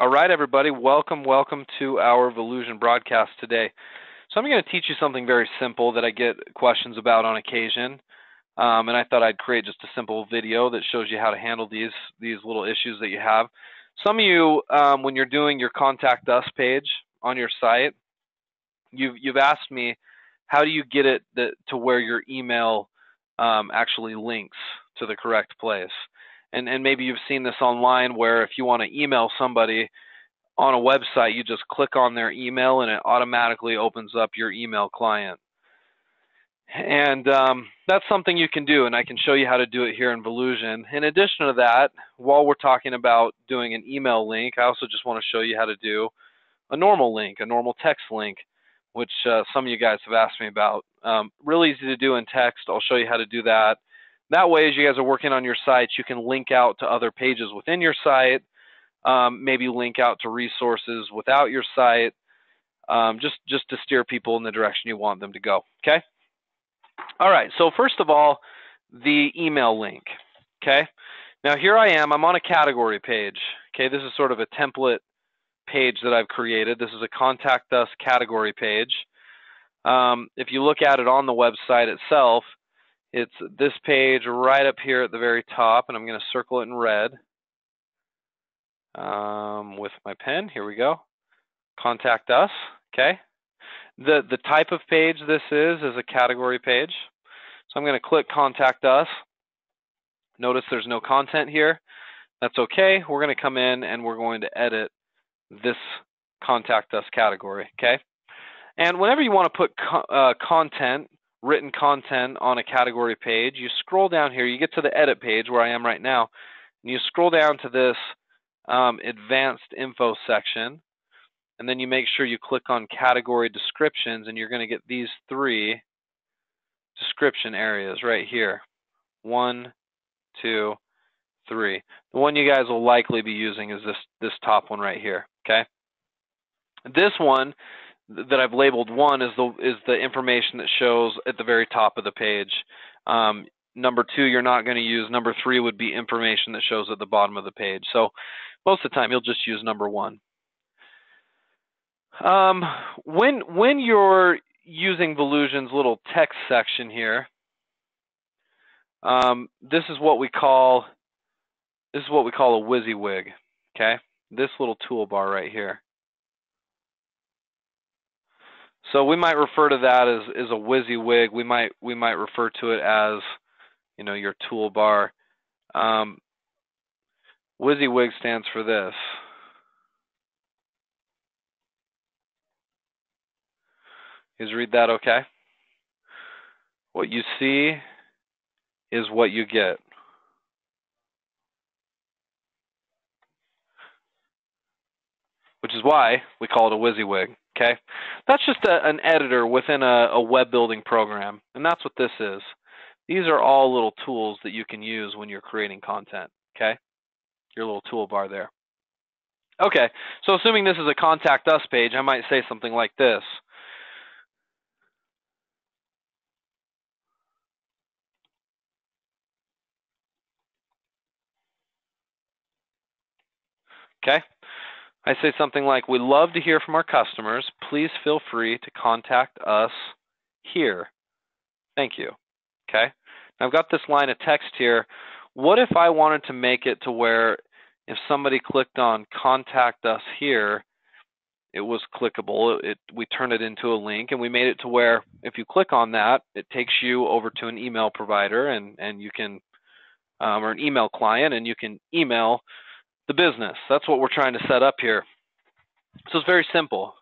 All right, everybody, welcome to our Volusion broadcast today. So I'm going to teach you something very simple that I get questions about on occasion, and I thought I'd create just a simple video that shows you how to handle these little issues that you have. Some of you, when you're doing your Contact Us page on your site, you've asked me, how do you get it to where your email actually links to the correct place? And maybe you've seen this online where if you want to email somebody on a website, you just click on their email and it automatically opens up your email client. And that's something you can do, and I can show you how to do it here in Volusion. In addition to that, while we're talking about doing an email link, I also just want to show you how to do a normal link, a normal text link, which some of you guys have asked me about. Really easy to do in text. I'll show you how to do that. That way, as you guys are working on your sites, you can link out to other pages within your site, maybe link out to resources without your site, just to steer people in the direction you want them to go, okay? All right, so first of all, the email link, okay? Now here I am, I'm on a category page, okay? This is sort of a template page that I've created. This is a Contact Us category page. If you look at it on the website itself, it's this page right up here at the very top, and I'm going to circle it in red with my pen. Here we go. Contact Us, okay? The type of page this is a category page. So I'm going to click Contact Us. Notice there's no content here. That's okay. We're going to come in and we're going to edit this Contact Us category, okay? And whenever you want to put content, written content on a category page, you scroll down here, you get to the edit page where I am right now, and you scroll down to this advanced info section, and then you make sure you click on category descriptions, and you're going to get these three description areas right here. 1, 2, 3. The one you guys will likely be using is this top one right here, okay? This one that I've labeled 1 is the information that shows at the very top of the page. Number 2 you're not going to use. Number 3 would be information that shows at the bottom of the page. So most of the time you'll just use number 1. When you're using Volusion's little text section here, this is what we call a WYSIWYG, okay? This little toolbar right here. So we might refer to that as a WYSIWYG. We might refer to it as, you know, your toolbar. WYSIWYG stands for this. You guys read that okay? What you see is what you get. Which is why we call it a WYSIWYG, okay? That's just an editor within a web building program, and that's what this is. These are all little tools that you can use when you're creating content, okay? Your little toolbar there. Okay, so assuming this is a Contact Us page, I might say something like this. Okay, I say something like, we love to hear from our customers. Please feel free to contact us here. Thank you. Okay, now I've got this line of text here. What if I wanted to make it to where if somebody clicked on Contact Us here, it was clickable. We turned it into a link, and we made it to where if you click on that, it takes you over to an email provider and you can, or an email client, and you can email the business. That's what we're trying to set up here. So it's very simple.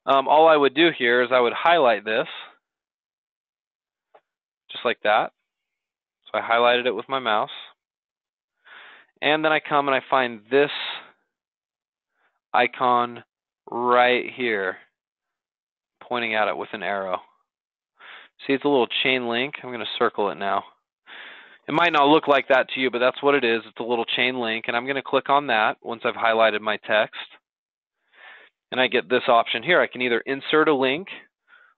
All I would do here is I would highlight this, just like that. So I highlighted it with my mouse. And then I come and I find this icon right here, pointing at it with an arrow. See, it's a little chain link. I'm going to circle it now. It might not look like that to you, but that's what it is. It's a little chain link, and I'm going to click on that once I've highlighted my text. And I get this option here. I can either insert a link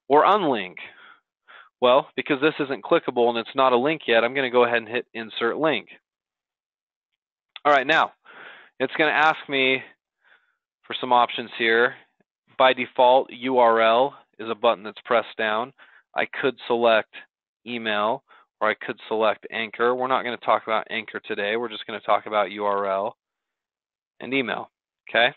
or unlink. Well, because this isn't clickable and it's not a link yet, I'm going to go ahead and hit Insert Link. All right, now, it's going to ask me for some options here. By default, URL is a button that's pressed down. I could select email, or I could select anchor. We're not going to talk about anchor today. We're just going to talk about URL and email. Okay.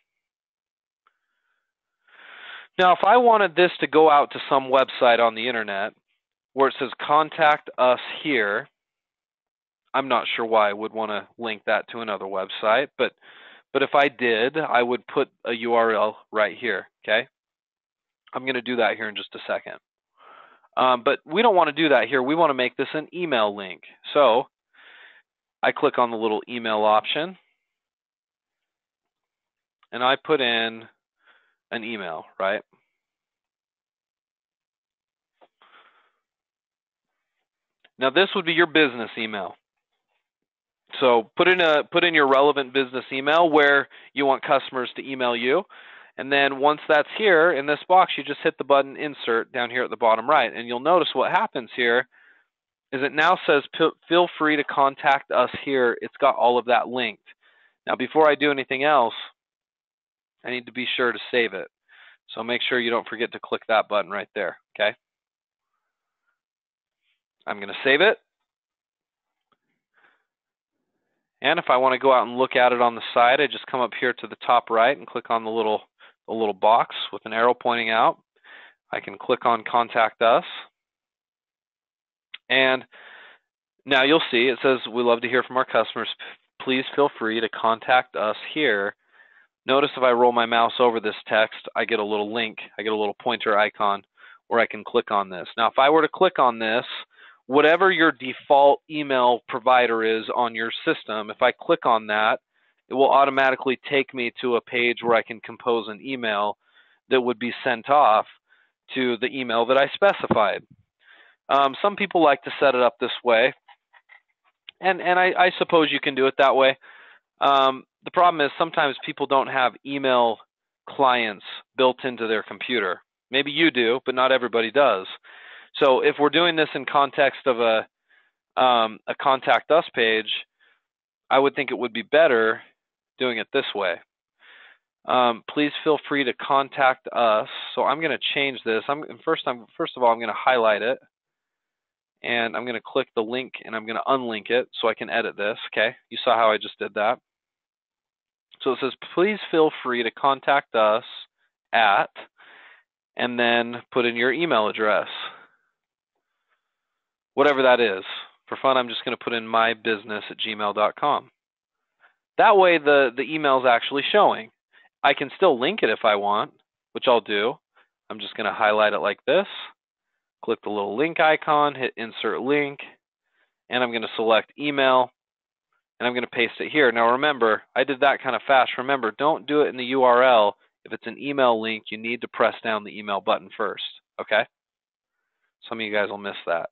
Now, if I wanted this to go out to some website on the internet where it says contact us here, I'm not sure why I would want to link that to another website, but if I did, I would put a URL right here. Okay. I'm going to do that here in just a second. But we don't want to do that here. We want to make this an email link. So I click on the little email option, and I put in an email, right? Now this would be your business email. So put in your relevant business email where you want customers to email you. And then once that's here in this box, you just hit the button insert down here at the bottom right. And you'll notice what happens here is it now says feel free to contact us here. It's got all of that linked. Now before I do anything else, I need to be sure to save it. So make sure you don't forget to click that button right there, okay? I'm going to save it. And if I want to go out and look at it on the side, I just come up here to the top right and click on the little box with an arrow pointing out. I can click on Contact Us. And now you'll see it says, we love to hear from our customers. Please feel free to contact us here. Notice if I roll my mouse over this text, I get a little link. I get a little pointer icon where I can click on this. Now, if I were to click on this, whatever your default email provider is on your system, if I click on that, it will automatically take me to a page where I can compose an email that would be sent off to the email that I specified. Some people like to set it up this way, and I suppose you can do it that way. The problem is sometimes people don't have email clients built into their computer. Maybe you do, but not everybody does. So if we're doing this in context of a Contact Us page, I would think it would be better doing it this way. Please feel free to contact us. So I'm going to change this. First of all, I'm going to highlight it, and I'm going to click the link, and I'm going to unlink it so I can edit this. Okay, you saw how I just did that. So it says, please feel free to contact us at, and then put in your email address, whatever that is. For fun, I'm just going to put in mybusiness@gmail.com. That way the email is actually showing. I can still link it if I want, which I'll do. I'm just going to highlight it like this, click the little link icon, hit insert link, and I'm going to select email, and I'm going to paste it here. Now remember, I did that kind of fast. Remember, don't do it in the URL. If it's an email link, you need to press down the email button first, okay? Some of you guys will miss that.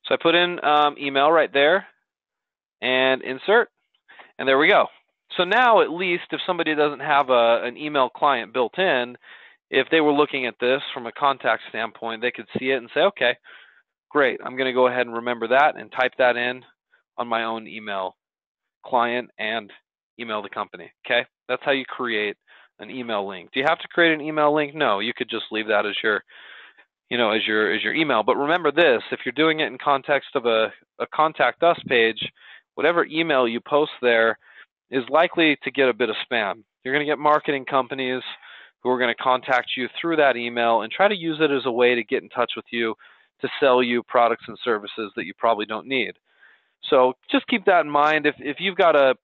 So I put in email right there and insert, and there we go. So now at least if somebody doesn't have an email client built in, if they were looking at this from a contact standpoint, they could see it and say, okay, great, I'm going to go ahead and remember that and type that in on my own email client and email the company. Okay, that's how you create an email link. Do you have to create an email link? No, you could just leave that as your email. But remember this, if you're doing it in context of a Contact Us page, whatever email you post there is likely to get a bit of spam. You're going to get marketing companies who are going to contact you through that email and try to use it as a way to get in touch with you to sell you products and services that you probably don't need. So just keep that in mind. If you've got a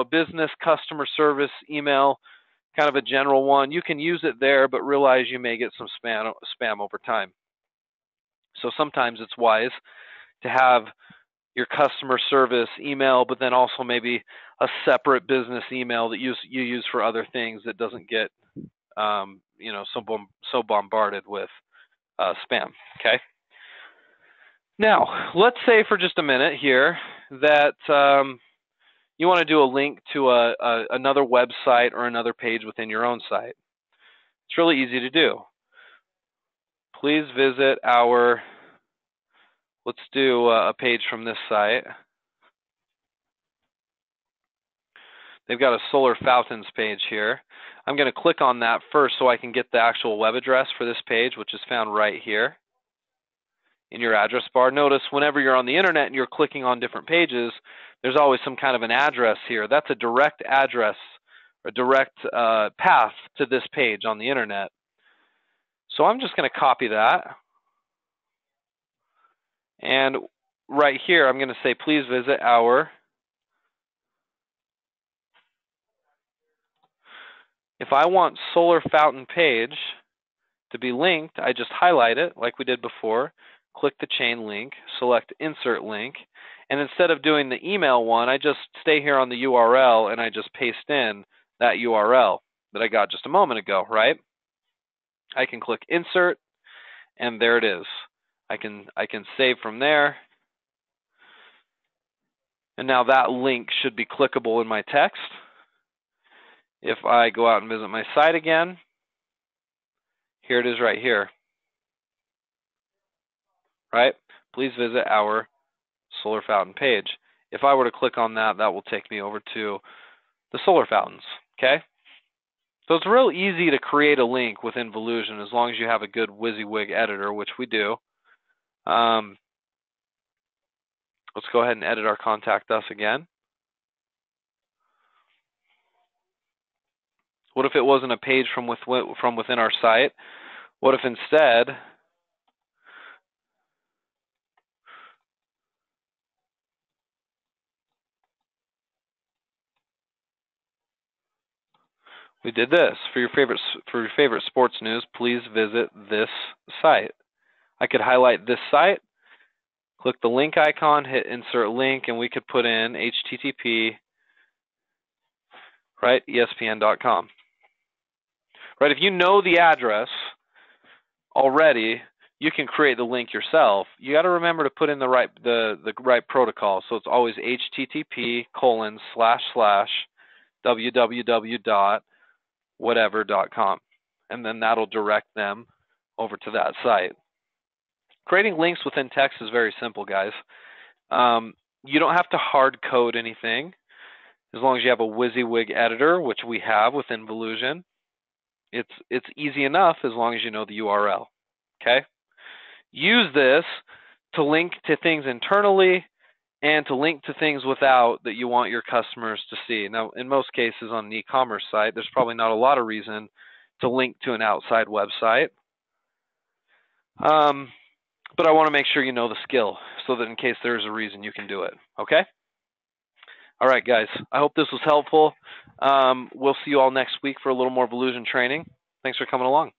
business customer service email, kind of a general one, you can use it there, but realize you may get some spam over time. So sometimes it's wise to have your customer service email, but then also maybe a separate business email that you use for other things that doesn't get so bombarded with spam. Okay. Now, let's say for just a minute here that you want to do a link to another website or another page within your own site. It's really easy to do. Please visit let's do a page from this site. they've got a solar fountains page here. I'm going to click on that first so I can get the actual web address for this page, which is found right here in your address bar. Notice whenever you're on the internet and you're clicking on different pages, there's always some kind of an address here. That's a direct address, a direct path to this page on the internet. So I'm just going to copy that. And right here, I'm going to say, please visit our. If I want solar fountain page to be linked, I just highlight it like we did before, click the chain link, select insert link, and instead of doing the email one, I just stay here on the URL and I just paste in that URL that I got just a moment ago, right? I can click insert, and there it is. I can save from there. And now that link should be clickable in my text. If I go out and visit my site again, here it is right here. Right? Please visit our solar fountain page. If I were to click on that, that will take me over to the solar fountains. Okay? So it's real easy to create a link within Volusion as long as you have a good WYSIWYG editor, which we do. Let's go ahead and edit our contact us again. What if it wasn't a page from within our site? What if instead we did this? For your favorite sports news, please visit this site. I could highlight this site, click the link icon, hit insert link, and we could put in HTTP, right, ESPN.com. Right, if you know the address already, you can create the link yourself. You got to remember to put in the right protocol. So it's always http://www.whatever.com, and then that'll direct them over to that site. Creating links within text is very simple, guys. You don't have to hard code anything as long as you have a WYSIWYG editor, which we have within Volusion. It's easy enough as long as you know the URL. Okay? Use this to link to things internally and to link to things without that you want your customers to see. Now, in most cases on an e-commerce site, there's probably not a lot of reason to link to an outside website. But I want to make sure you know the skill so that in case there's a reason you can do it. Okay? All right, guys. I hope this was helpful. We'll see you all next week for a little more Volusion training. Thanks for coming along.